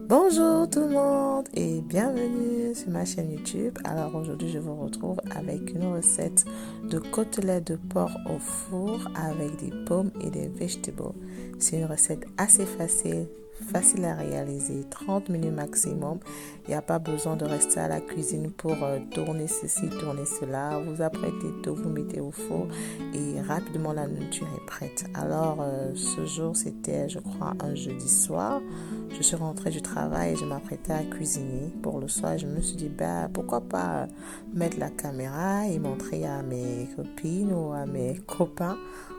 Bonjour tout le monde et bienvenue sur ma chaîne YouTube. Alors aujourd'hui je vous retrouve avec une recette de côtelets de porc au four avec des pommes et des vegetables. C'est une recette assez facile à réaliser, 30 minutes maximum. Il n'y a pas besoin de rester à la cuisine pour tourner ceci, tourner cela. Vous apprêtez tout, vous mettez au four et rapidement la nourriture est prête. Alors ce jour c'était je crois un jeudi soir. Je suis rentrée du travail et je m'apprêtais à cuisiner pour le soir. Je me suis dit, pourquoi pas mettre la caméra et montrer à mes copines ou à mes copains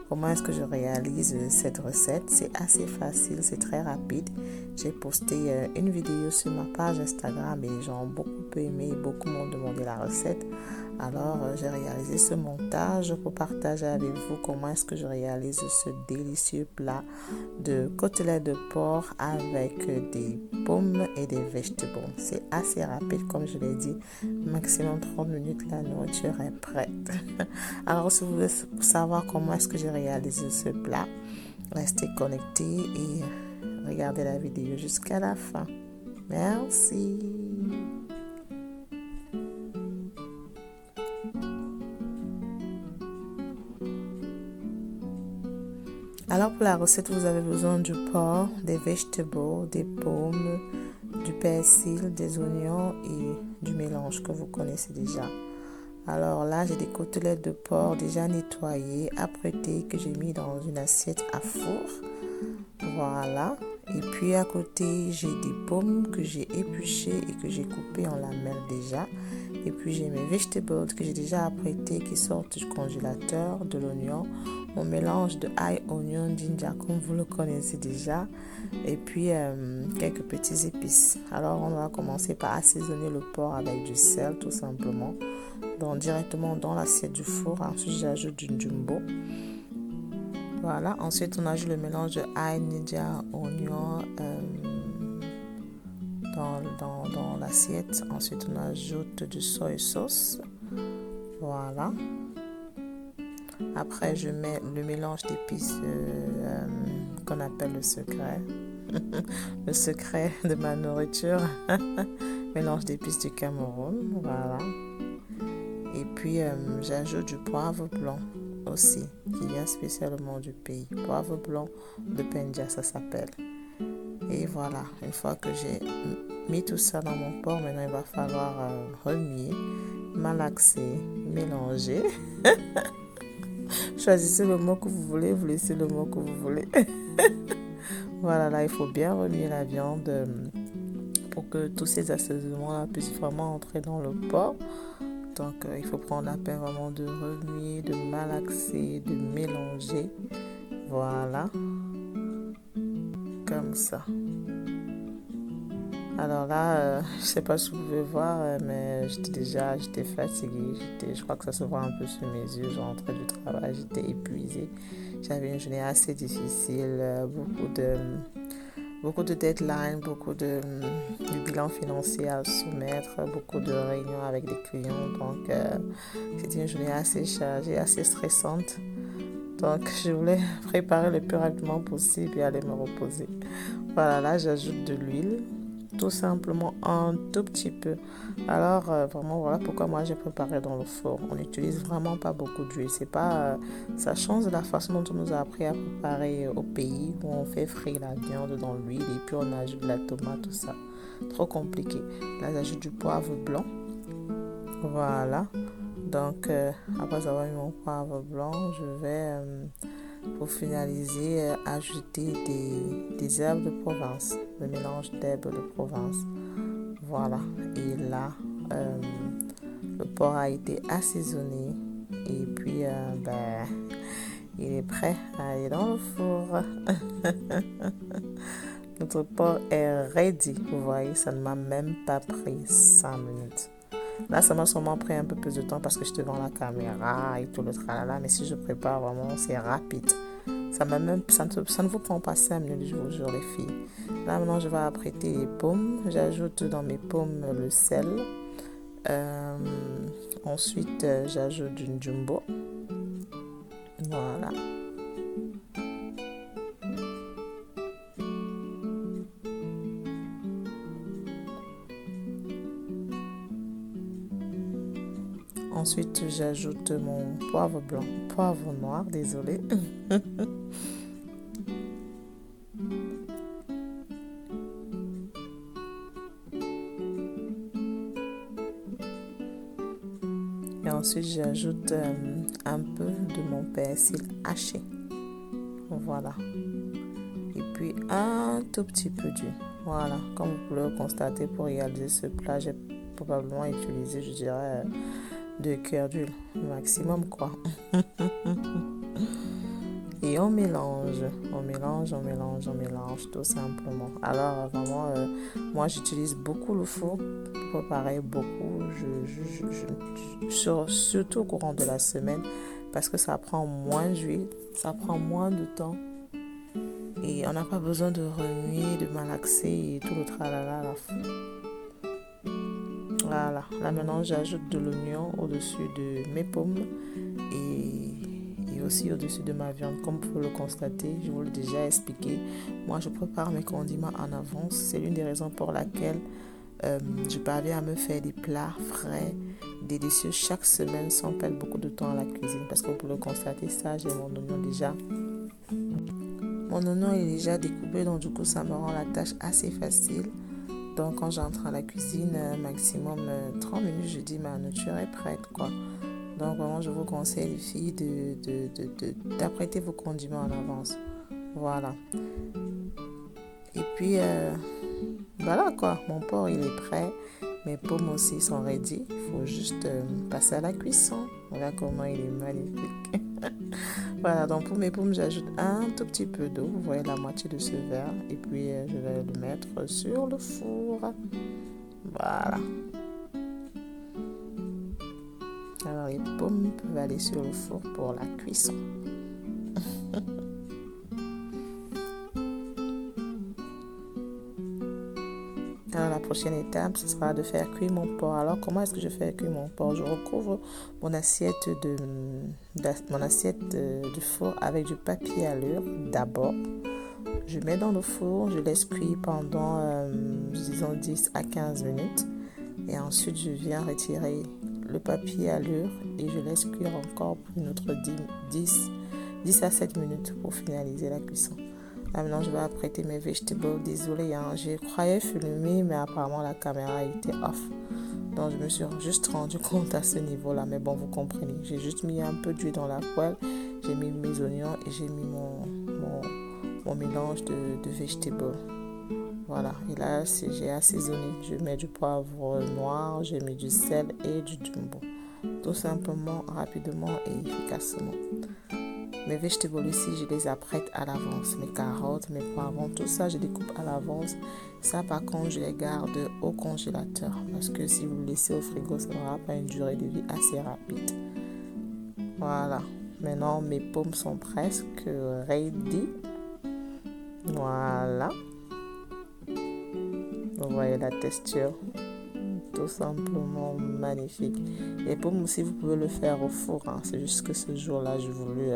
comment est-ce que je réalise cette recette. C'est assez facile, c'est très rapide. J'ai posté une vidéo sur ma page Instagram et les gens ont beaucoup aimé, beaucoup m'ont demandé la recette. Alors, j'ai réalisé ce montage pour partager avec vous comment est-ce que je réalise ce délicieux plat de côtelets de porc avec des pommes et des vegetables. C'est assez rapide, comme je l'ai dit. Maximum 30 minutes, la nourriture est prête. Alors, si vous voulez savoir comment est-ce que j'ai réalisé ce plat, restez connectés et regardez la vidéo jusqu'à la fin. Merci. Alors pour la recette, vous avez besoin du porc, des vegetables, des pommes, du persil, des oignons et du mélange que vous connaissez déjà. Alors là, j'ai des côtelettes de porc déjà nettoyées, apprêtées, que j'ai mis dans une assiette à four. Voilà. Et puis à côté, j'ai des pommes que j'ai épluchées et que j'ai coupées en lamelles déjà. Et puis j'ai mes vegetables que j'ai déjà apprêtés qui sortent du congélateur, de l'oignon, mon mélange de ail, oignon, ginger comme vous le connaissez déjà. Et puis quelques petits épices. Alors on va commencer par assaisonner le porc avec du sel tout simplement. Donc directement dans l'assiette du four. Ensuite j'ajoute du jumbo. Voilà, ensuite on ajoute le mélange de ail, ginger, oignon dans l'assiette. Ensuite on ajoute du soy sauce. Voilà. Après je mets le mélange d'épices qu'on appelle le secret. Le secret de ma nourriture. Mélange d'épices du Cameroun. Voilà. Et puis j'ajoute du poivre blanc aussi, qui vient spécialement du pays. Poivre blanc de Penja, ça s'appelle. Et voilà, une fois que j'ai mis tout ça dans mon porc, maintenant il va falloir remuer, malaxer, mélanger. Choisissez le mot que vous voulez, vous laissez le mot que vous voulez. Voilà, là il faut bien remuer la viande pour que tous ces assaisonnements-là puissent vraiment entrer dans le porc. Donc, il faut prendre la peine vraiment de remuer, de malaxer, de mélanger. Voilà. Comme ça. Alors là, je ne sais pas si vous pouvez voir, mais j'étais fatiguée. Je crois que ça se voit un peu sur mes yeux. Je rentrais du travail, j'étais épuisée. J'avais une journée assez difficile, beaucoup de deadlines, beaucoup de bilan financier à soumettre, beaucoup de réunions avec des clients. Donc, c'était une journée assez chargée, assez stressante. Donc, je voulais préparer le plus rapidement possible et aller me reposer. Voilà, là, j'ajoute de l'huile, tout simplement un tout petit peu. Alors, vraiment, voilà pourquoi moi, j'ai préparé dans le four. On n'utilise vraiment pas beaucoup d'huile. C'est pas, ça change de la façon dont on nous a appris à préparer au pays où on fait frire la viande dans l'huile et puis on ajoute de la tomate, tout ça. Trop compliqué. Là, j'ajoute du poivre blanc. Voilà. Donc, après avoir mis mon poivre blanc, je vais, pour finaliser, ajouter des herbes de Provence, le mélange d'herbes de Provence. Voilà. Et là, le porc a été assaisonné et puis, il est prêt à aller dans le four. Notre porc est ready. Vous voyez, ça ne m'a même pas pris 5 minutes. Là, ça m'a sûrement pris un peu plus de temps parce que je te vends la caméra et tout le tralala. Mais si je prépare vraiment, c'est rapide. Ça ne vous prend pas 5 minutes, je vous jure, les filles. Là, maintenant, je vais apprêter les pommes. J'ajoute dans mes pommes le sel. Ensuite, j'ajoute du jumbo. Voilà. Ensuite, j'ajoute mon poivre noir, désolé. Et ensuite, j'ajoute un peu de mon persil haché. Voilà. Et puis, un tout petit peu d'huile. Voilà. Comme vous pouvez le constater, pour réaliser ce plat, j'ai probablement utilisé, je dirais, 2 cuillères d'huile maximum, quoi. Et on mélange tout simplement. Alors vraiment, moi j'utilise beaucoup le four pour préparer beaucoup, surtout au courant de la semaine, parce que ça prend moins d'huile, ça prend moins de temps et on n'a pas besoin de remuer, de malaxer et tout le tralala à la fin. Voilà, là maintenant j'ajoute de l'oignon au-dessus de mes pommes et aussi au-dessus de ma viande. Comme vous pouvez le constater, je vous l'ai déjà expliqué, moi je prépare mes condiments en avance. C'est l'une des raisons pour laquelle je parviens à me faire des plats frais, délicieux chaque semaine sans perdre beaucoup de temps à la cuisine. Parce que vous pouvez le constater, ça j'ai mon oignon déjà. Mon oignon est déjà découpé, donc du coup ça me rend la tâche assez facile. Donc quand j'entre à la cuisine, maximum 30 minutes, je dis ma nourriture est prête, quoi. Donc vraiment, je vous conseille, les filles, d'apprêter vos condiments en avance. Voilà. Et puis, voilà quoi, mon porc il est prêt. Mes pommes aussi sont ready. Il faut juste passer à la cuisson. Voilà comment il est magnifique. Voilà, donc pour mes pommes, j'ajoute un tout petit peu d'eau. Vous voyez la moitié de ce verre. Et puis, je vais le mettre sur le four. Voilà. Alors, les pommes peuvent aller sur le four pour la cuisson. Alors, la prochaine étape, ce sera de faire cuire mon porc. Alors, comment est-ce que je fais cuire mon porc? Je recouvre mon assiette du four avec du papier à l'heure d'abord. Je mets dans le four, je laisse cuire pendant, disons, 10 à 15 minutes. Et ensuite, je viens retirer le papier à l'heure et je laisse cuire encore pour une autre 10 à 7 minutes pour finaliser la cuisson. Là, maintenant, je vais apprêter mes vegetables. Désolée, hein, je croyais filmer, mais apparemment, la caméra était off. Donc, je me suis juste rendu compte à ce niveau-là. Mais bon, vous comprenez. J'ai juste mis un peu d'huile dans la poêle. J'ai mis mes oignons et j'ai mis mon mélange de vegetables. Voilà. Et là, j'ai assaisonné. Je mets du poivre noir, j'ai mis du sel et du jumbo. Tout simplement, rapidement et efficacement. Mes vegetables ici, je les apprête à l'avance. Mes carottes, mes poivrons, tout ça, je découpe à l'avance. Ça, par contre, je les garde au congélateur. Parce que si vous le laissez au frigo, ça n'aura pas une durée de vie assez rapide. Voilà. Maintenant, mes pommes sont presque ready. Voilà. Vous voyez la texture. Tout simplement magnifique. Les pommes aussi, vous pouvez le faire au four. Hein. C'est juste que ce jour-là, j'ai voulu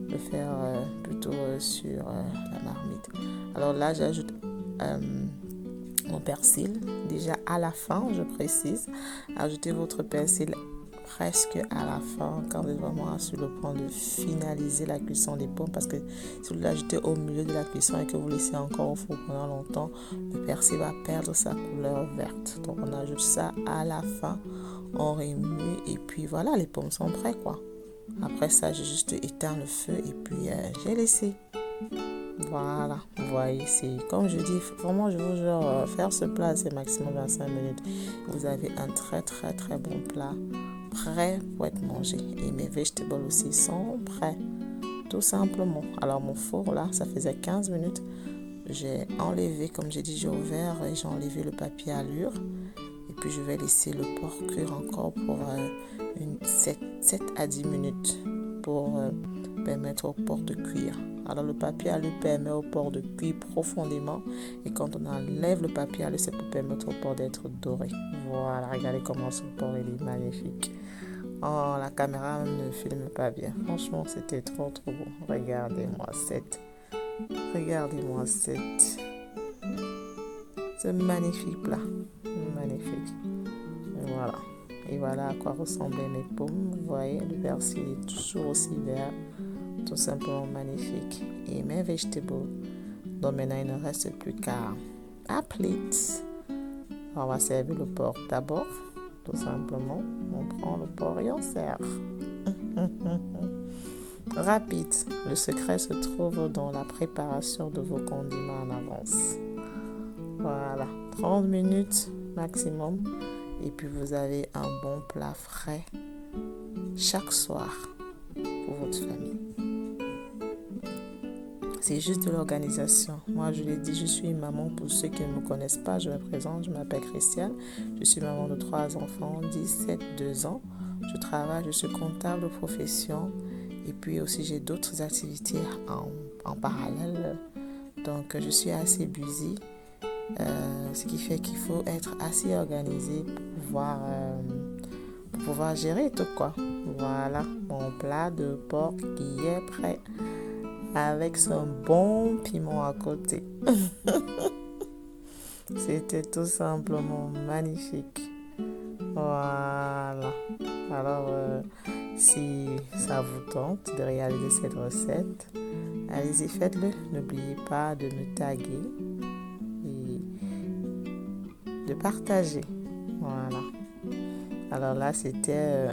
le faire plutôt sur la marmite. Alors là, j'ajoute mon persil. Déjà à la fin, je précise. Ajoutez votre persil presque à la fin, quand vous êtes vraiment sur le point de finaliser la cuisson des pommes, parce que si vous l'ajoutez au milieu de la cuisson et que vous laissez encore au four pendant longtemps, le persil va perdre sa couleur verte. Donc on ajoute ça à la fin, on remue et puis voilà, les pommes sont prêtes, quoi. Après ça, j'ai juste éteint le feu et puis j'ai laissé. Voilà, vous voyez, c'est comme je dis, vraiment je vous jure, faire ce plat c'est maximum 25 minutes. Vous avez un très très très bon plat prêt pour être mangé. Et mes vegetables aussi sont prêts, tout simplement. Alors mon four là, ça faisait 15 minutes. J'ai enlevé, comme j'ai dit, j'ai ouvert et j'ai enlevé le papier à allure. Et puis je vais laisser le porc cuire encore pour 7 à 10 minutes pour permettre au porc de cuire. Alors le papier à lui permet au porc de cuire profondément et quand on enlève le papier à lui, c'est pour permettre au porc d'être doré. Voilà, regardez comment ce porc il est magnifique. Oh, la caméra ne filme pas bien. Franchement, c'était trop trop beau. Regardez-moi ce magnifique plat. Magnifique. Et voilà. Et voilà à quoi ressemblaient mes pommes. Vous voyez, le persil est toujours aussi vert, tout simplement magnifique. Et mes vegetables. Donc maintenant, il ne reste plus qu'à plate. On va servir le porc d'abord, tout simplement. On prend le porc et on sert. Rapide, le secret se trouve dans la préparation de vos condiments en avance. Voilà, 30 minutes maximum. Et puis vous avez un bon plat frais chaque soir pour votre famille. C'est juste de l'organisation. Moi, je l'ai dit, je suis une maman. Pour ceux qui ne me connaissent pas, je me présente, je m'appelle Christiane. Je suis maman de 3 enfants, 17, 2 ans. Je travaille, je suis comptable de profession. Et puis aussi, j'ai d'autres activités en parallèle. Donc, je suis assez busy. Ce qui fait qu'il faut être assez organisé pour pouvoir gérer tout, quoi. Voilà, mon plat de porc qui est prêt. Avec son bon piment à côté. C'était tout simplement magnifique. Voilà. Alors, si ça vous tente de réaliser cette recette, allez-y, faites-le. N'oubliez pas de me taguer et de partager. Voilà. Alors là, c'était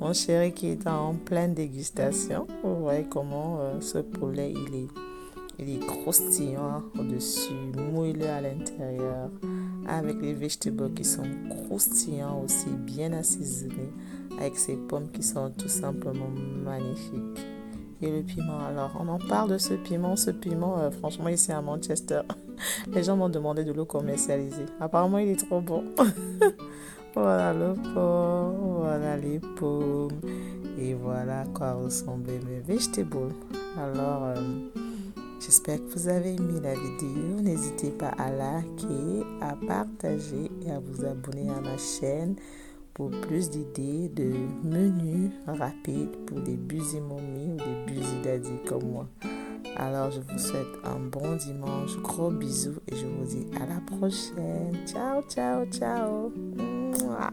mon chéri qui est en pleine dégustation. Vous voyez comment ce poulet, il est croustillant au-dessus, moelleux à l'intérieur, avec les vegetables qui sont croustillants aussi, bien assaisonnés, avec ces pommes qui sont tout simplement magnifiques. Et le piment, alors, on en parle de ce piment. Ce piment, franchement, ici à Manchester, les gens m'ont demandé de le commercialiser. Apparemment, il est trop bon. Voilà le porc, voilà les pommes et voilà à quoi ressemblaient mes vegetables. Alors, j'espère que vous avez aimé la vidéo. N'hésitez pas à liker, à partager et à vous abonner à ma chaîne pour plus d'idées de menus rapides pour des busy mommies ou des busy daddy comme moi. Alors, je vous souhaite un bon dimanche, gros bisous et je vous dis à la prochaine. Ciao, ciao, ciao. Mouah.